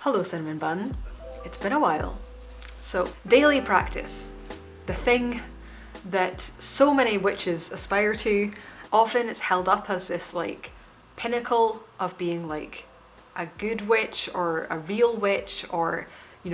Hello Cinnamon Bun, it's been a while. So, daily practice, the thing that so many witches aspire to. Often it's held up as this like pinnacle of being like a good witch or a real witch, or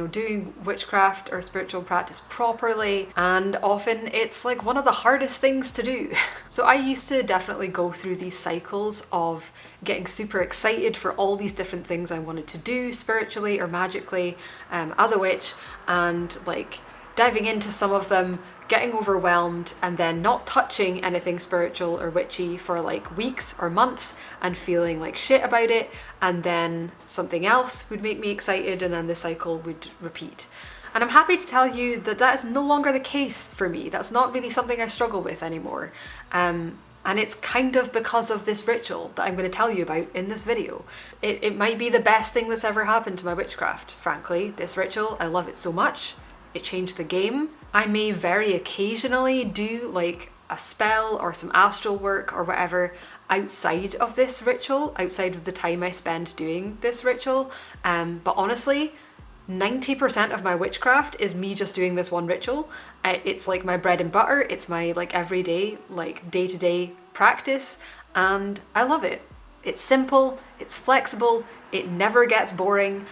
doing witchcraft or spiritual practice properly, and often it's like one of the hardest things to do. So I used to definitely go through these cycles of getting super excited for all these different things I wanted to do spiritually or magically as a witch, and like diving into some of them, getting overwhelmed, and then not touching anything spiritual or witchy for like weeks or months and feeling like shit about it, and then something else would make me excited and then the cycle would repeat. And I'm happy to tell you that that is no longer the case for me. That's not really something I struggle with anymore. And it's kind of because of this ritual that I'm going to tell you about in this video. It might be the best thing that's ever happened to my witchcraft, frankly. This ritual, I love it so much. It changed the game. I may very occasionally do like a spell or some astral work or whatever outside of this ritual, outside of the time I spend doing this ritual. But honestly, 90% of my witchcraft is me just doing this one ritual. It's like my bread and butter. It's my like everyday, like day-to-day practice, and I love it. It's simple, it's flexible, it never gets boring.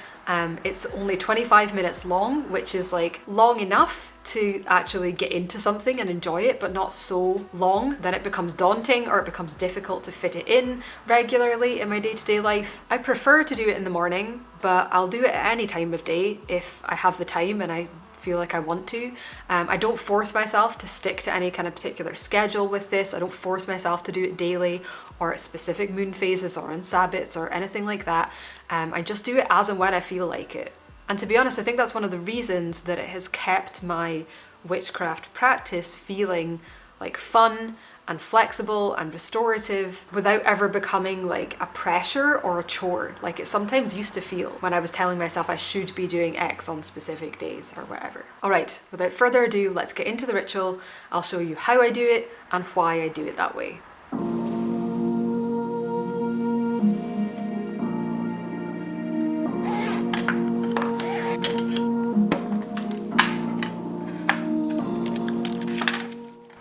It's only 25 minutes long, which is like long enough to actually get into something and enjoy it, but not so long that it becomes daunting or it becomes difficult to fit it in regularly in my day-to-day life. I prefer to do it in the morning, but I'll do it at any time of day if I have the time and I feel like I want to. I don't force myself to stick to any kind of particular schedule with this. I don't force myself to do it daily or at specific moon phases or on Sabbats or anything like that. I just do it as and when I feel like it. And to be honest, I think that's one of the reasons that it has kept my witchcraft practice feeling like fun and flexible and restorative without ever becoming like a pressure or a chore like it sometimes used to feel when I was telling myself I should be doing X on specific days or whatever. Alright, without further ado, let's get into the ritual. I'll show you how I do it and why I do it that way.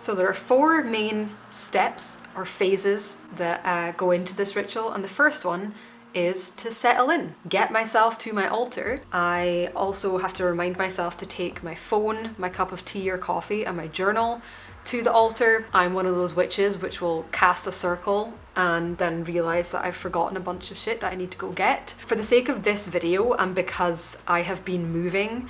So there are 4 main steps or phases that go into this ritual, and the first one is to settle in, get myself to my altar. I also have to remind myself to take my phone, my cup of tea or coffee, and my journal to the altar. I'm one of those witches which will cast a circle and then realise that I've forgotten a bunch of shit that I need to go get. For the sake of this video, and because I have been moving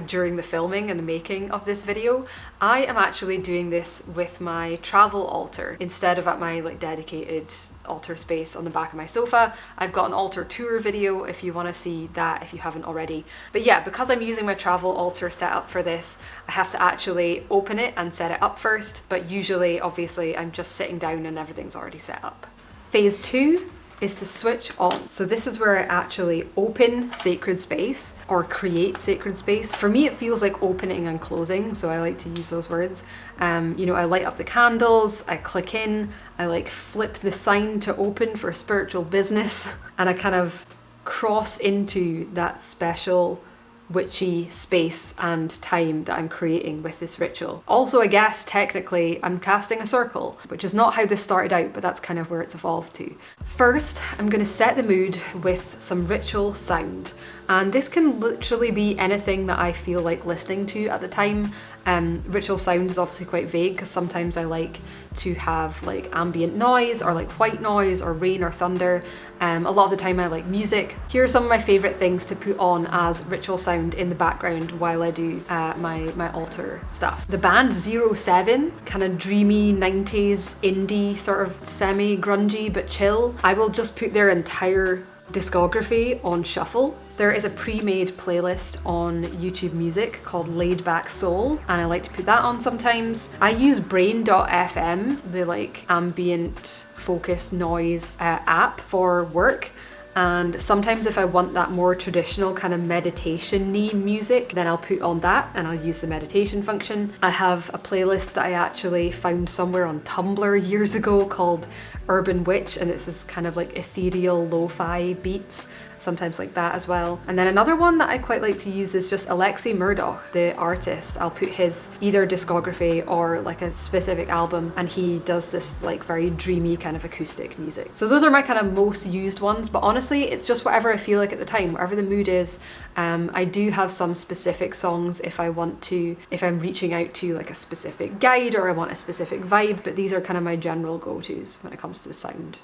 during the filming and the making of this video, I am actually doing this with my travel altar instead of at my like dedicated altar space on the back of my sofa. I've got an altar tour video if you want to see that if you haven't already. But yeah, because I'm using my travel altar set up for this, I have to actually open it and set it up first, but usually obviously I'm just sitting down and everything's already set up. Phase 2 is to switch on. So this is where I actually open sacred space or create sacred space. For me, it feels like opening and closing, so I like to use those words. I light up the candles, I click in, I like flip the sign to open for spiritual business, and I kind of cross into that special witchy space and time that I'm creating with this ritual. Also, I guess technically I'm casting a circle, which is not how this started out, but that's kind of where it's evolved to. First, I'm going to set the mood with some ritual sound, and this can literally be anything that I feel like listening to at the time. Ritual sound is obviously quite vague because sometimes I like to have like ambient noise or like white noise or rain or thunder. A lot of the time I like music. Here are some of my favourite things to put on as ritual sound in the background while I do my altar stuff. The band 07, kind of dreamy 90s indie, sort of semi-grungy but chill. I will just put their entire discography on shuffle. There is a pre-made playlist on YouTube Music called Laid Back Soul, and I like to put that on sometimes. I use brain.fm, the like ambient focus noise app for work, and sometimes if I want that more traditional kind of meditation-y music, then I'll put on that and I'll use the meditation function. I have a playlist that I actually found somewhere on Tumblr years ago called Urban Witch, and it's this kind of like ethereal lo-fi beats. sometimes like that as well. And then another one that I quite like to use is just Alexei Murdoch, the artist. I'll put his either discography or like a specific album, and he does this like very dreamy kind of acoustic music. So those are my kind of most used ones, but honestly it's just whatever I feel like at the time, whatever the mood is. I do have some specific songs if I'm reaching out to like a specific guide or I want a specific vibe, but these are kind of my general go-tos when it comes to the sound.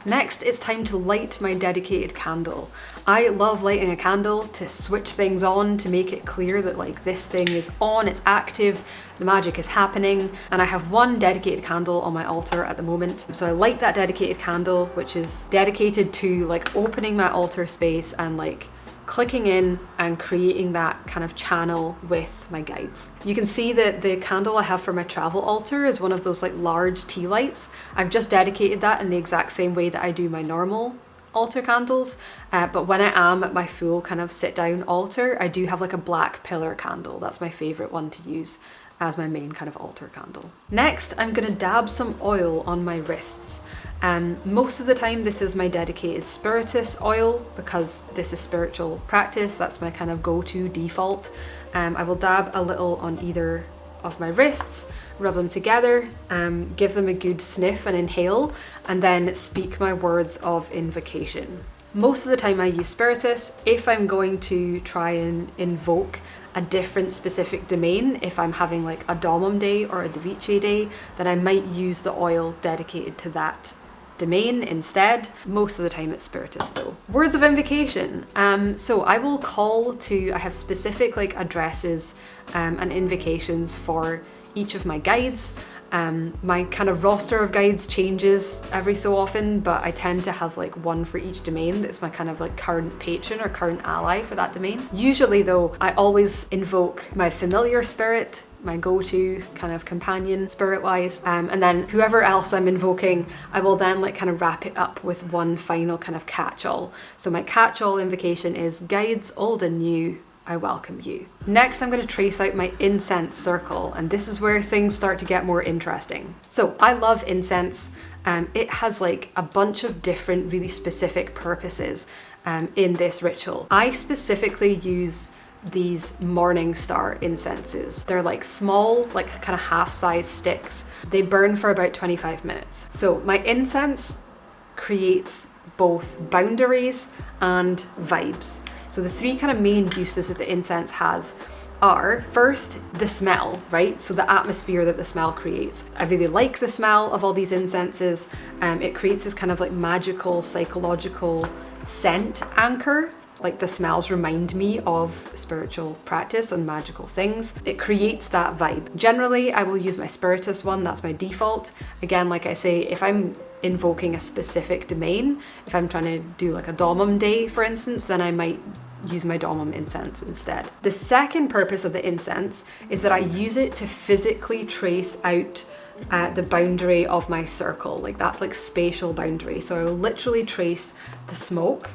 Next, it's time to light my dedicated candle. I love lighting a candle to switch things on, to make it clear that like this thing is on, it's active, the magic is happening, and I have one dedicated candle on my altar at the moment. So I light that dedicated candle, which is dedicated to like opening my altar space and like clicking in and creating that kind of channel with my guides. You can see that the candle I have for my travel altar is one of those like large tea lights. I've just dedicated that in the exact same way that I do my normal altar candles, but when I am at my full kind of sit down altar, I do have like a black pillar candle. That's my favorite one to use as my main kind of altar candle. Next, I'm gonna dab some oil on my wrists. Most of the time this is my dedicated spiritus oil because this is spiritual practice. That's my kind of go-to default. I will dab a little on either of my wrists, rub them together, give them a good sniff and inhale, and then speak my words of invocation. Most of the time I use spiritus. If I'm going to try and invoke a different specific domain, if I'm having like a Domum day or a Device day, then I might use the oil dedicated to that domain instead. Most of the time it's spiritus though. Words of invocation. So I will call to, I have specific like addresses and invocations for each of my guides. My kind of roster of guides changes every so often, but I tend to have like one for each domain that's my kind of like current patron or current ally for that domain. Usually though, I always invoke my familiar spirit, my go-to kind of companion spirit-wise, and then whoever else I'm invoking, I will then like kind of wrap it up with one final kind of catch-all. So my catch-all invocation is guides old and new, I welcome you. Next, I'm going to trace out my incense circle, and this is where things start to get more interesting. So I love incense. It has like a bunch of different really specific purposes in this ritual. I specifically use these morning star incenses. They're like small, like kind of half-size sticks. They burn for about 25 minutes. So my incense creates both boundaries and vibes. So the three kind of main uses that the incense has are, first, the smell, right? So the atmosphere that the smell creates. I really like the smell of all these incenses. It creates this kind of like magical, psychological scent anchor. Like the smells remind me of spiritual practice and magical things. It creates that vibe. Generally, I will use my spiritus one, that's my default. Again, like I say, if I'm invoking a specific domain, if I'm trying to do like a Domum day, for instance, then I might use my Domum incense instead. The second purpose of the incense is that I use it to physically trace out the boundary of my circle, like that like spatial boundary. So I will literally trace the smoke,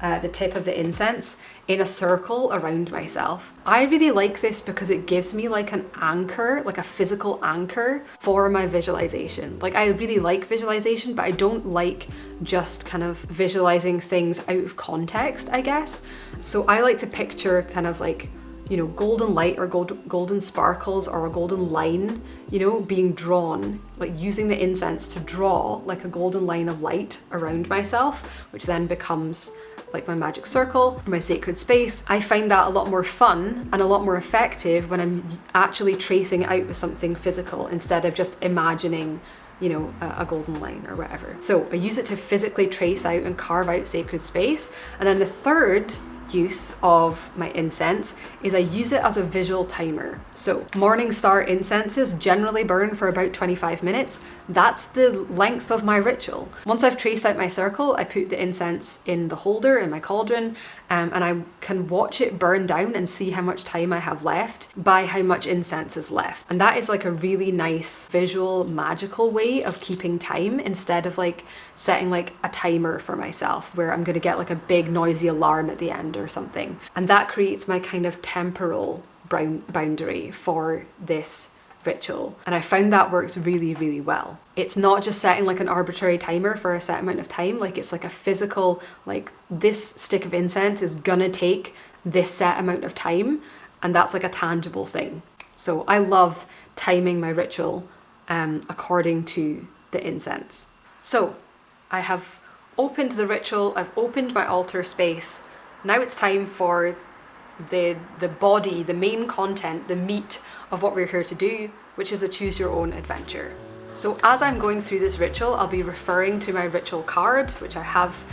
the tip of the incense, in a circle around myself. I really like this because it gives me like an anchor, like a physical anchor for my visualization. Like I really like visualization, but I don't like just kind of visualizing things out of context, I guess. So I like to picture kind of like, you know, golden light or golden sparkles or a golden line, you know, being drawn, like using the incense to draw like a golden line of light around myself, which then becomes like my magic circle, my sacred space. I find that a lot more fun and a lot more effective when I'm actually tracing it out with something physical instead of just imagining, you know, a golden line or whatever. So I use it to physically trace out and carve out sacred space. And then the third use of my incense is I use it as a visual timer. So morning star incenses generally burn for about 25 minutes. That's the length of my ritual. Once I've traced out my circle, I put the incense in the holder in my cauldron, and I can watch it burn down and see how much time I have left by how much incense is left. And that is like a really nice visual, magical way of keeping time instead of like setting like a timer for myself where I'm gonna get like a big noisy alarm at the end or something. And that creates my kind of temporal boundary for this ritual, and I found that works really, really well. It's not just setting like an arbitrary timer for a set amount of time, like it's like a physical, like this stick of incense is gonna take this set amount of time, and that's like a tangible thing. So I love timing my ritual according to the incense. So I have opened the ritual, I've opened my altar space. Now it's time for the body, the main content, the meat of what we're here to do, which is a choose your own adventure. So as I'm going through this ritual, I'll be referring to my ritual card, which I have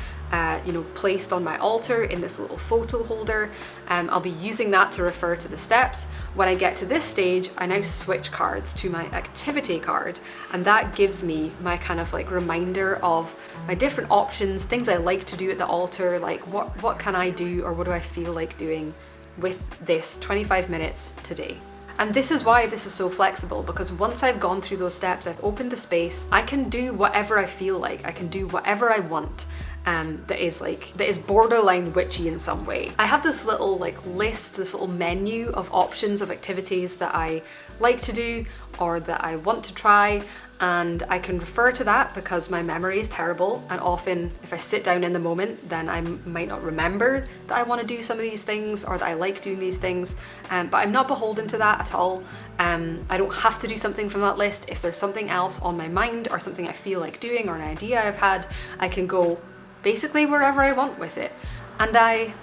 placed on my altar in this little photo holder. I'll be using that to refer to the steps. When I get to this stage, I now switch cards to my activity card, and that gives me my kind of like reminder of my different options, things I like to do at the altar, like what can I do or what do I feel like doing with this 25 minutes today. And this is why this is so flexible, because once I've gone through those steps, I've opened the space, I can do whatever I feel like, I can do whatever I want. That is borderline witchy in some way. I have this little like list, this little menu of options of activities that I like to do or that I want to try, and I can refer to that because my memory is terrible, and often if I sit down in the moment then I might not remember that I want to do some of these things or that I like doing these things, but I'm not beholden to that at all. I don't have to do something from that list. If there's something else on my mind or something I feel like doing or an idea I've had, I can go basically wherever I want with it. And I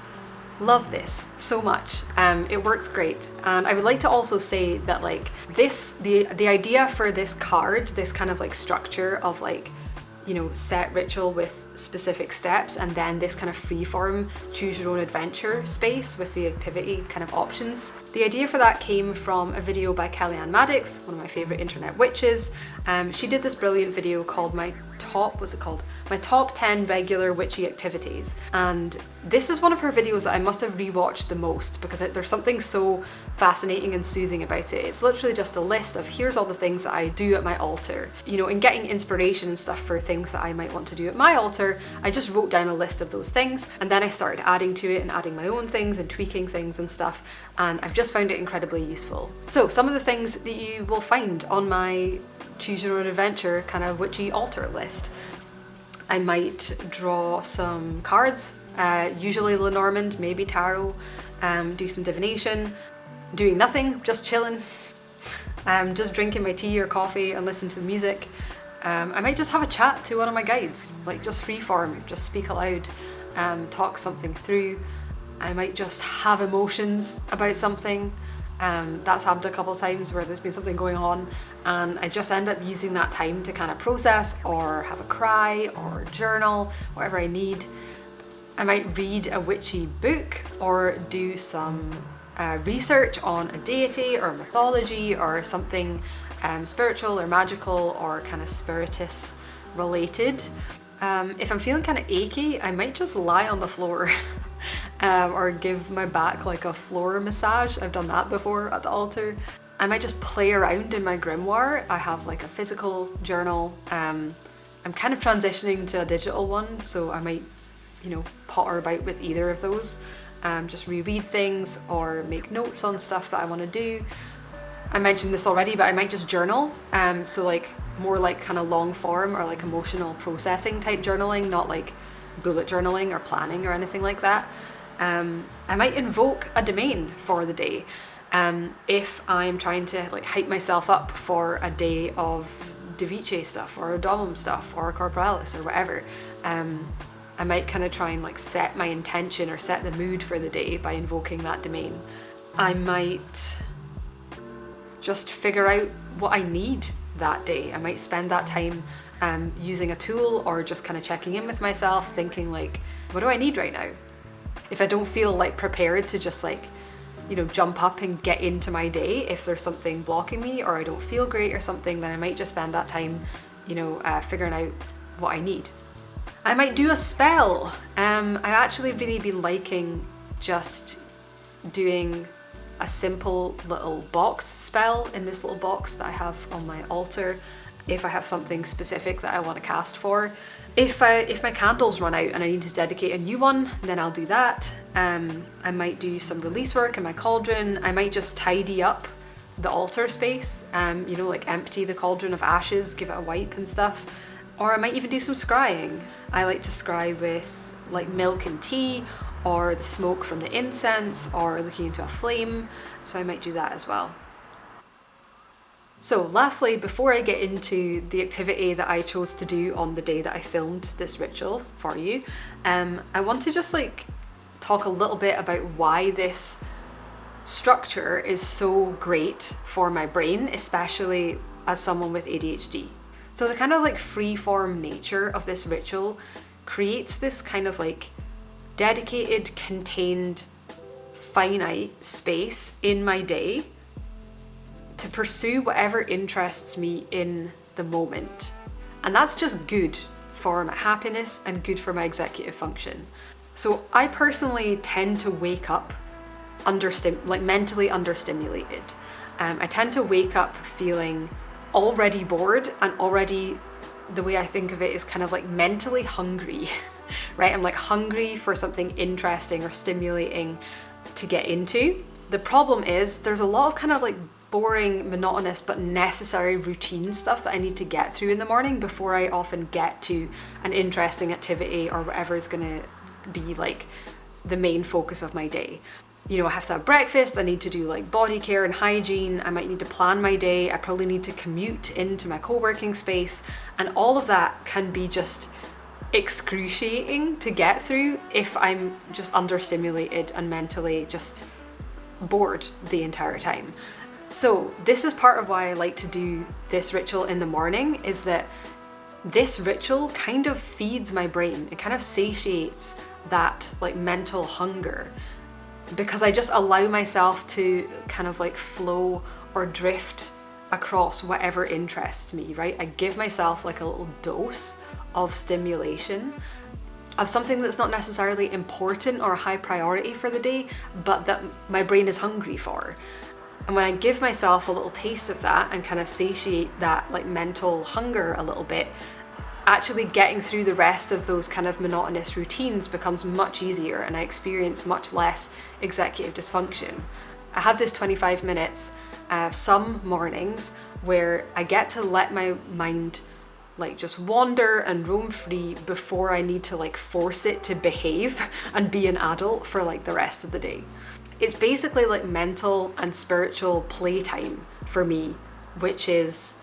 love this so much. It works great. And I would like to also say that like the idea for this card, this kind of like structure of like, you know, set ritual with specific steps, and then this kind of freeform choose your own adventure space with the activity kind of options. The idea for that came from a video by Kellyanne Maddox, one of my favorite internet witches. She did this brilliant video called My Top 10 Regular Witchy Activities. And this is one of her videos that I must have rewatched the most because there's something so fascinating and soothing about it. It's literally just a list of here's all the things that I do at my altar. You know, in getting inspiration and stuff for things that I might want to do at my altar, I just wrote down a list of those things, and then I started adding to it and adding my own things and tweaking things and stuff, and I've just found it incredibly useful. So some of the things that you will find on my choose your own adventure kind of witchy altar list. I might draw some cards, usually lenormand, maybe tarot, do some divination, doing nothing, just chilling, just drinking my tea or coffee and listen to the music. I might just have a chat to one of my guides, like just freeform, just speak aloud, talk something through. I might just have emotions about something. That's happened a couple of times where there's been something going on and I just end up using that time to kind of process or have a cry or journal, whatever I need. I might read a witchy book or do some research on a deity or mythology or something spiritual or magical or kind of spiritist related. If I'm feeling kind of achy, I might just lie on the floor or give my back like a floor massage. I've done that before at the altar. I might just play around in my grimoire. I have like a physical journal. I'm kind of transitioning to a digital one, so I might, you know, potter about with either of those. Just reread things or make notes on stuff that I want to do. I mentioned this already, but I might just journal. So like more like kind of long form or like emotional processing type journaling, not like bullet journaling or planning or anything like that. I might invoke a domain for the day. If I'm trying to like hype myself up for a day of Device stuff or Domum stuff or Corporalis or whatever, I might kind of try and like set my intention or set the mood for the day by invoking that domain. I might just figure out what I need that day. I might spend that time using a tool or just kind of checking in with myself, thinking like, what do I need right now? If I don't feel like prepared to just like, you know, jump up and get into my day, if there's something blocking me or I don't feel great or something, then I might just spend that time, you know, figuring out what I need. I might do a spell. I actually really be liking just doing a simple little box spell in this little box that I have on my altar. If I have something specific that I want to cast for. If my candles run out and I need to dedicate a new one, then I'll do that. I might do some release work in my cauldron. I might just tidy up the altar space, you know, like empty the cauldron of ashes, give it a wipe and stuff. Or I might even do some scrying. I like to scry with like milk and tea, or the smoke from the incense, or looking into a flame, so I might do that as well. So lastly, before I get into the activity that I chose to do on the day that I filmed this ritual for you, I want to just like talk a little bit about why this structure is so great for my brain, especially as someone with ADHD. So the kind of like free-form nature of this ritual creates this kind of like dedicated, contained, finite space in my day to pursue whatever interests me in the moment. And that's just good for my happiness and good for my executive function. So I personally tend to wake up mentally understimulated. I tend to wake up feeling already bored, and already, the way I think of it is kind of like mentally hungry, right? I'm like hungry for something interesting or stimulating to get into. The problem is there's a lot of kind of like boring, monotonous, but necessary routine stuff that I need to get through in the morning before I often get to an interesting activity or whatever is gonna be like the main focus of my day. You know, I have to have breakfast, I need to do like body care and hygiene, I might need to plan my day, I probably need to commute into my co-working space, and all of that can be just excruciating to get through if I'm just understimulated and mentally just bored the entire time. So this is part of why I like to do this ritual in the morning, is that this ritual kind of feeds my brain. It kind of satiates that like mental hunger, because I just allow myself to kind of like flow or drift across whatever interests me, right? I give myself like a little dose of stimulation of something that's not necessarily important or a high priority for the day, but that my brain is hungry for. And when I give myself a little taste of that and kind of satiate that like mental hunger a little bit, actually getting through the rest of those kind of monotonous routines becomes much easier, and I experience much less executive dysfunction. I have this 25 minutes some mornings where I get to let my mind like just wander and roam free before I need to like force it to behave and be an adult for like the rest of the day. It's basically like mental and spiritual playtime for me, which is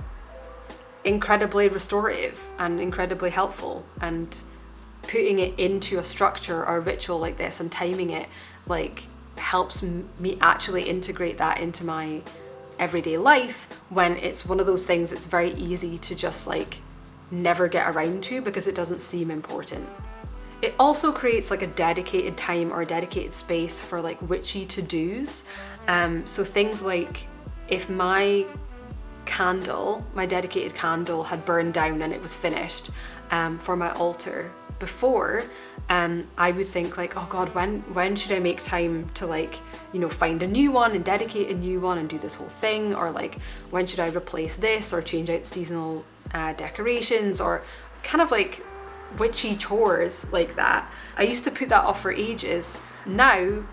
incredibly restorative and incredibly helpful, and putting it into a structure or a ritual like this and timing it like helps me actually integrate that into my everyday life, when it's one of those things it's very easy to just like never get around to because it doesn't seem important. It also creates like a dedicated time or a dedicated space for like witchy to-dos. So things like if my dedicated candle had burned down and it was finished for my altar before, I would think like, oh God, when should I make time to like, you know, find a new one and dedicate a new one and do this whole thing? Or like, when should I replace this or change out seasonal decorations, or kind of like witchy chores like that. I used to put that off for ages. Now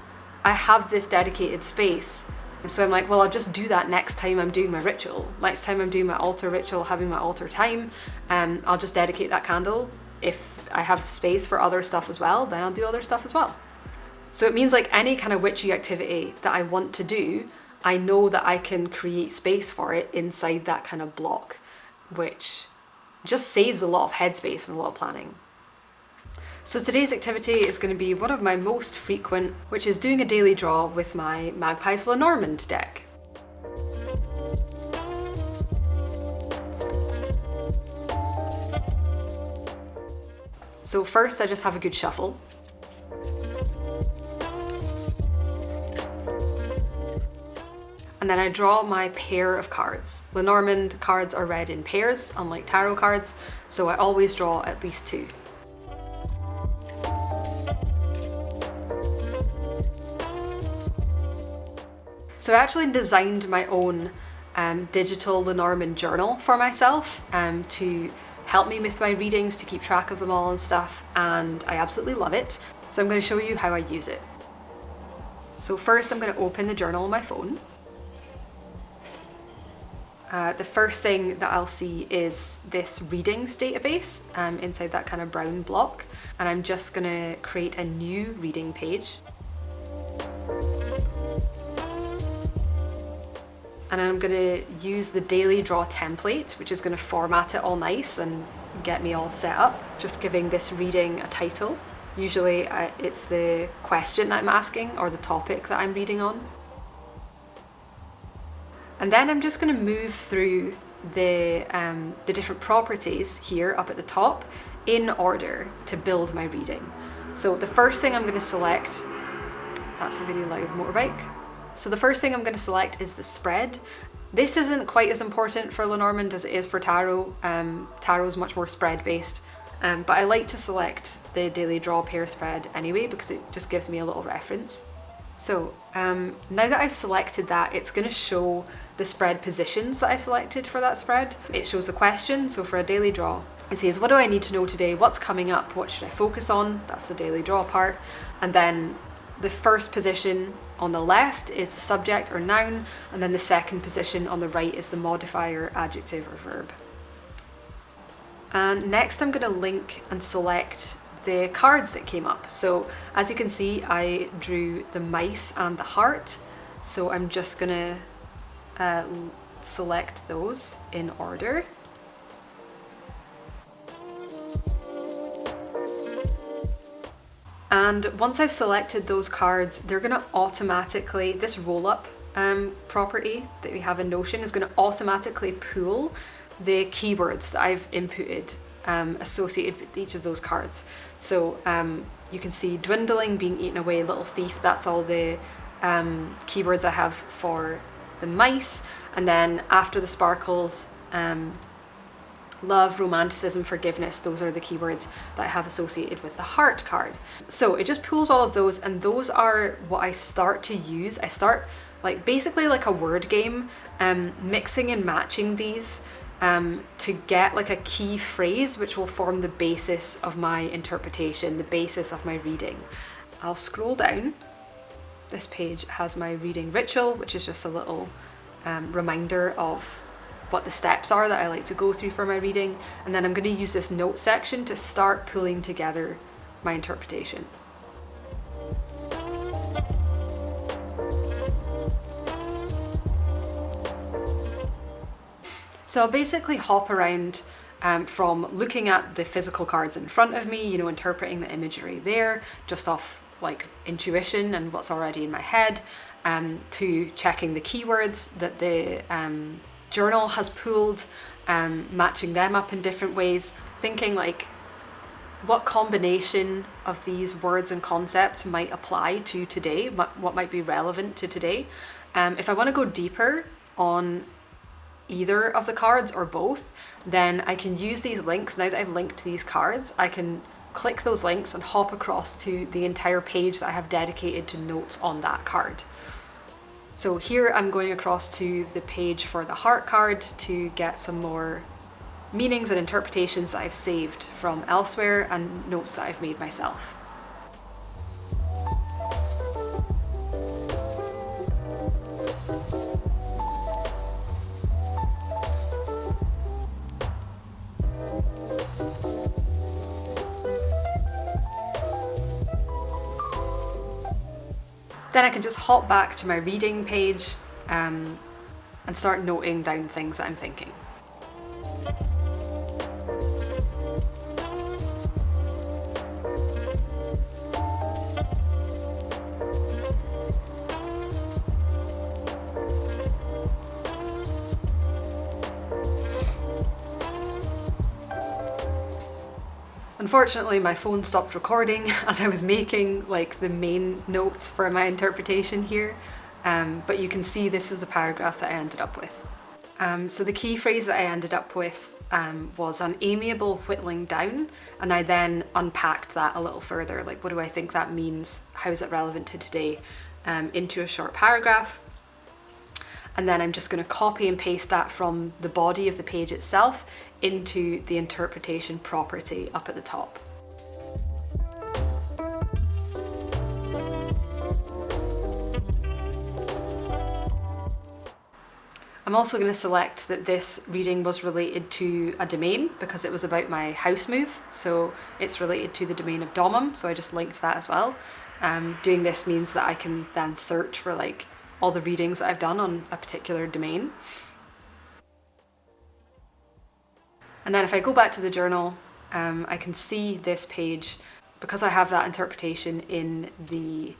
I have this dedicated space, so I'm like, well, I'll just do that next time I'm doing my ritual. Next time I'm doing my altar ritual, having my altar time, I'll just dedicate that candle. If I have space for other stuff as well, then I'll do other stuff as well. So it means like any kind of witchy activity that I want to do, I know that I can create space for it inside that kind of block, which just saves a lot of headspace and a lot of planning. So today's activity is going to be one of my most frequent, which is doing a daily draw with my Magpie's Lenormand deck. So first I just have a good shuffle. And then I draw my pair of cards. Lenormand cards are read in pairs, unlike tarot cards, so I always draw at least two. So I actually designed my own digital Lenormand journal for myself to help me with my readings, to keep track of them all and stuff, and I absolutely love it. So I'm going to show you how I use it. So first I'm going to open the journal on my phone. the first thing that I'll see is this readings database inside that kind of brown block, and I'm just going to create a new reading page. And I'm going to use the daily draw template, which is going to format it all nice and get me all set up, just giving this reading a title. Usually it's the question that I'm asking or the topic that I'm reading on. And then I'm just going to move through the different properties here up at the top in order to build my reading. So the first thing I'm going to select, that's a really loud motorbike. So the first thing I'm going to select is the spread. This isn't quite as important for Lenormand as it is for tarot. Tarot is much more spread based, but I like to select the daily draw pair spread anyway because it just gives me a little reference. So now that I've selected that, it's going to show the spread positions that I've selected for that spread. It shows the question, so for a daily draw, it says, what do I need to know today? What's coming up? What should I focus on? That's the daily draw part. And then the first position on the left is the subject or noun, and then the second position on the right is the modifier, adjective or verb. And next I'm going to link and select the cards that came up. So as you can see, I drew the mice and the heart. So I'm just going to select those in order. And once I've selected those cards, they're going to automatically, this roll-up property that we have in Notion is going to automatically pull the keywords that I've inputted associated with each of those cards. So you can see dwindling, being eaten away, little thief, that's all the keywords I have for the mice. And then after the sparkles, love, romanticism, forgiveness, those are the keywords that I have associated with the heart card. So it just pulls all of those, and those are what I start to use. I start basically like a word game, mixing and matching these to get like a key phrase which will form the basis of my interpretation, the basis of my reading. I'll scroll down. This page has my reading ritual, which is just a little reminder of what the steps are that I like to go through for my reading, and then I'm going to use this note section to start pulling together my interpretation. So I'll basically hop around from looking at the physical cards in front of me, interpreting the imagery there, just off intuition and what's already in my head, to checking the keywords that the journal has pulled, matching them up in different ways, thinking what combination of these words and concepts might apply to today, what might be relevant to today. If I want to go deeper on either of the cards or both, then I can use these links. Now that I've linked these cards, I can click those links and hop across to the entire page that I have dedicated to notes on that card. So here I'm going across to the page for the heart card to get some more meanings and interpretations that I've saved from elsewhere and notes that I've made myself. Then I can just hop back to my reading page and start noting down things that I'm thinking. Unfortunately, my phone stopped recording as I was making the main notes for my interpretation here, but you can see this is the paragraph that I ended up with. So the key phrase that I ended up with was an amiable whittling down, and I then unpacked that a little further, what do I think that means, how is it relevant to today, into a short paragraph. And then I'm just going to copy and paste that from the body of the page itself into the interpretation property up at the top. I'm also going to select that this reading was related to a domain because it was about my house move, so it's related to the domain of Domum, so I just linked that as well. Doing this means that I can then search for like all the readings that I've done on a particular domain. And then if I go back to the journal, I can see this page, because I have that interpretation in the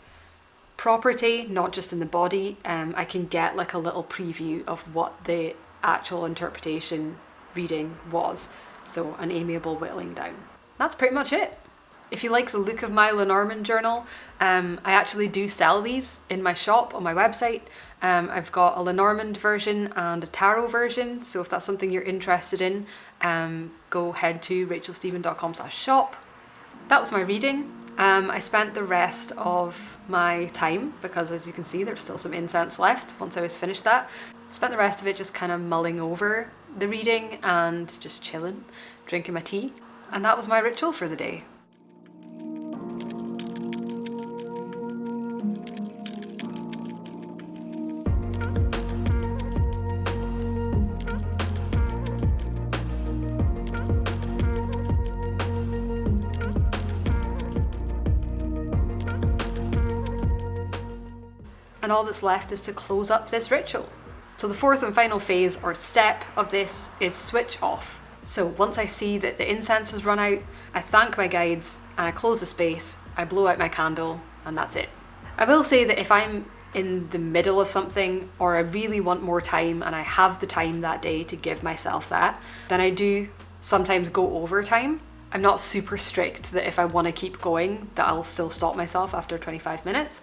property, not just in the body. I can get like a little preview of what the actual interpretation reading was. So an amiable whittling down. That's pretty much it. If you like the look of my Lenormand journal, I actually do sell these in my shop on my website. I've got a Lenormand version and a tarot version, so if that's something you're interested in, go head to rachelstephen.com/shop. That was my reading. I spent the rest of my time, because as you can see there's still some incense left once I was finished that, spent the rest of it just kind of mulling over the reading and just chilling, drinking my tea, and that was my ritual for the day. And all that's left is to close up this ritual. So the fourth and final phase or step of this is switch off. So once I see that the incense has run out, I thank my guides and I close the space, I blow out my candle, and that's it. I will say that if I'm in the middle of something or I really want more time and I have the time that day to give myself that, then I do sometimes go over time. I'm not super strict that if I want to keep going that I'll still stop myself after 25 minutes.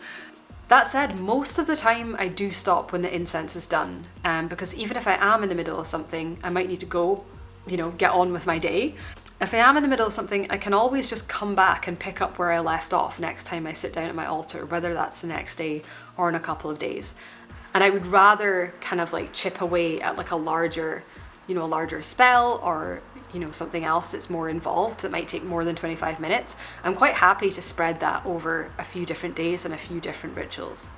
That said, most of the time I do stop when the incense is done, because even if I am in the middle of something, I might need to go, get on with my day. If I am in the middle of something, I can always just come back and pick up where I left off next time I sit down at my altar, whether that's the next day or in a couple of days. And I would rather kind of like chip away at like a larger spell or something else that's more involved that might take more than 25 minutes. I'm quite happy to spread that over a few different days and a few different rituals.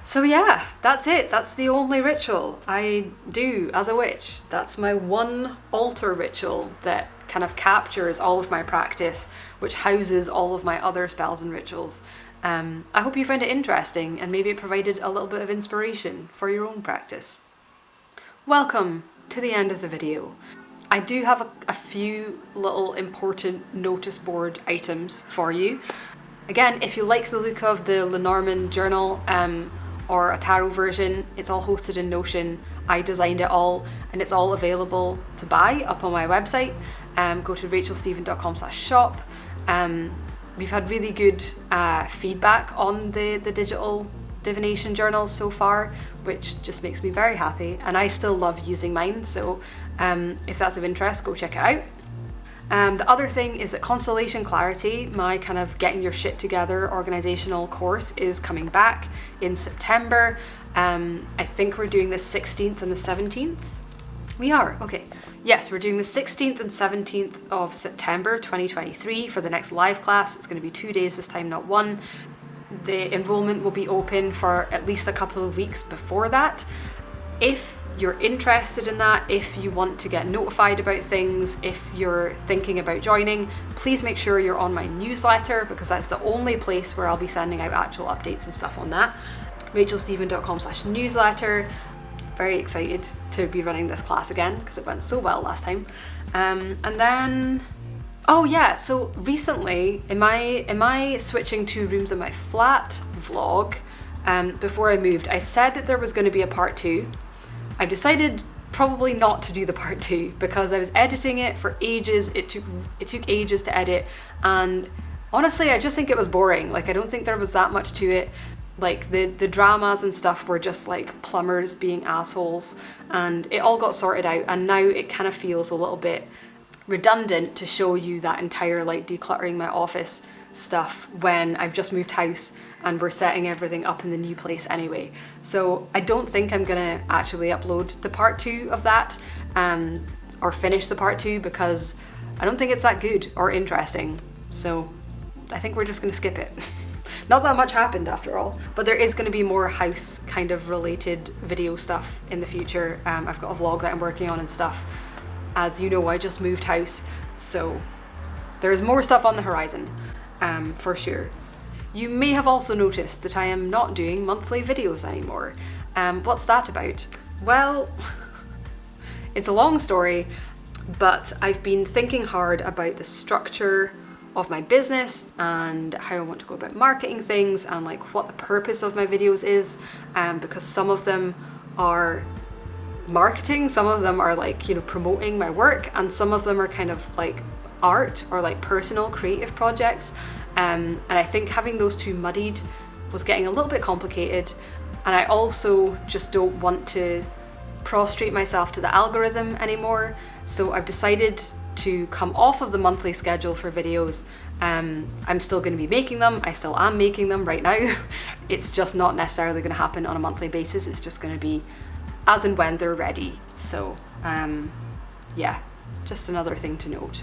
So yeah, that's it. That's the only ritual I do as a witch. That's my one altar ritual that kind of captures all of my practice, which houses all of my other spells and rituals. I hope you found it interesting and maybe it provided a little bit of inspiration for your own practice. Welcome to the end of the video. I do have a few little important notice board items for you. Again, if you like the look of the Lenormand journal or a tarot version, it's all hosted in Notion. I designed it all and it's all available to buy up on my website. Go to rachelstephen.com/shop. We've had really good feedback on the digital divination journals so far, which just makes me very happy, and I still love using mine, so if that's of interest, go check it out. The other thing is that Constellation Clarity, my kind of getting your shit together organizational course, is coming back in September. I think we're doing the 16th and the 17th. We are, okay. Yes, we're doing the 16th and 17th of September 2023 for the next live class. It's going to be 2 days this time, not one. The enrollment will be open for at least a couple of weeks before that. If you're interested in that, if you want to get notified about things, if you're thinking about joining, please make sure you're on my newsletter, because that's the only place where I'll be sending out actual updates and stuff on that. rachelstephen.com/newsletter. Very excited to be running this class again because it went so well last time. And then, oh yeah, so recently in my switching 2 rooms in my flat vlog, before I moved, I said that there was going to be a part 2. I decided probably not to do the part 2 because I was editing it for ages. It took ages to edit, and honestly I just think it was boring. Like, I don't think there was that much to it. Like the dramas and stuff were just like plumbers being assholes, and it all got sorted out, and now it kind of feels a little bit redundant to show you that entire like decluttering my office stuff when I've just moved house and we're setting everything up in the new place anyway. So I don't think I'm gonna actually upload the part 2 of that or finish the part 2 because I don't think it's that good or interesting. So I think we're just gonna skip it. Not that much happened after all, but there is going to be more house kind of related video stuff in the future. I've got a vlog that I'm working on and stuff. As you know, I just moved house, so there's more stuff on the horizon, for sure. You may have also noticed that I am not doing monthly videos anymore. What's that about? Well, it's a long story, but I've been thinking hard about the structure of my business and how I want to go about marketing things and like what the purpose of my videos is, because some of them are marketing, some of them are like, you know, promoting my work, and some of them are kind of like art or like personal creative projects. And I think having those two muddied was getting a little bit complicated, and I also just don't want to prostrate myself to the algorithm anymore. So I've decided to come off of the monthly schedule for videos. I'm still going to be making them. I still am making them right now. It's just not necessarily going to happen on a monthly basis. It's just going to be as and when they're ready. So yeah, just another thing to note.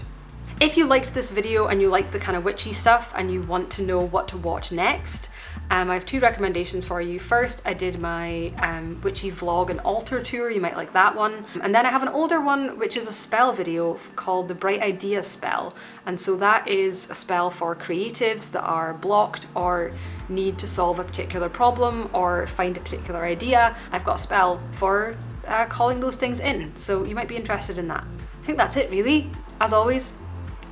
If you liked this video and you like the kind of witchy stuff and you want to know what to watch next, I have two recommendations for you. First, I did my witchy vlog and altar tour. You might like that one. And then I have an older one, which is a spell video called the Bright Idea Spell. And so that is a spell for creatives that are blocked or need to solve a particular problem or find a particular idea. I've got a spell for calling those things in. So you might be interested in that. I think that's it really. As always,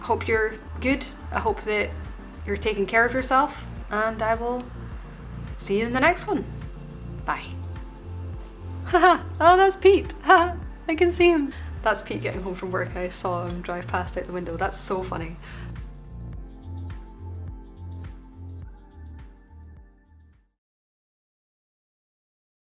hope you're good. I hope that you're taking care of yourself, and I will see you in the next one. Bye. Haha, oh, that's Pete. Haha, I can see him. That's Pete getting home from work. I saw him drive past out the window. That's so funny.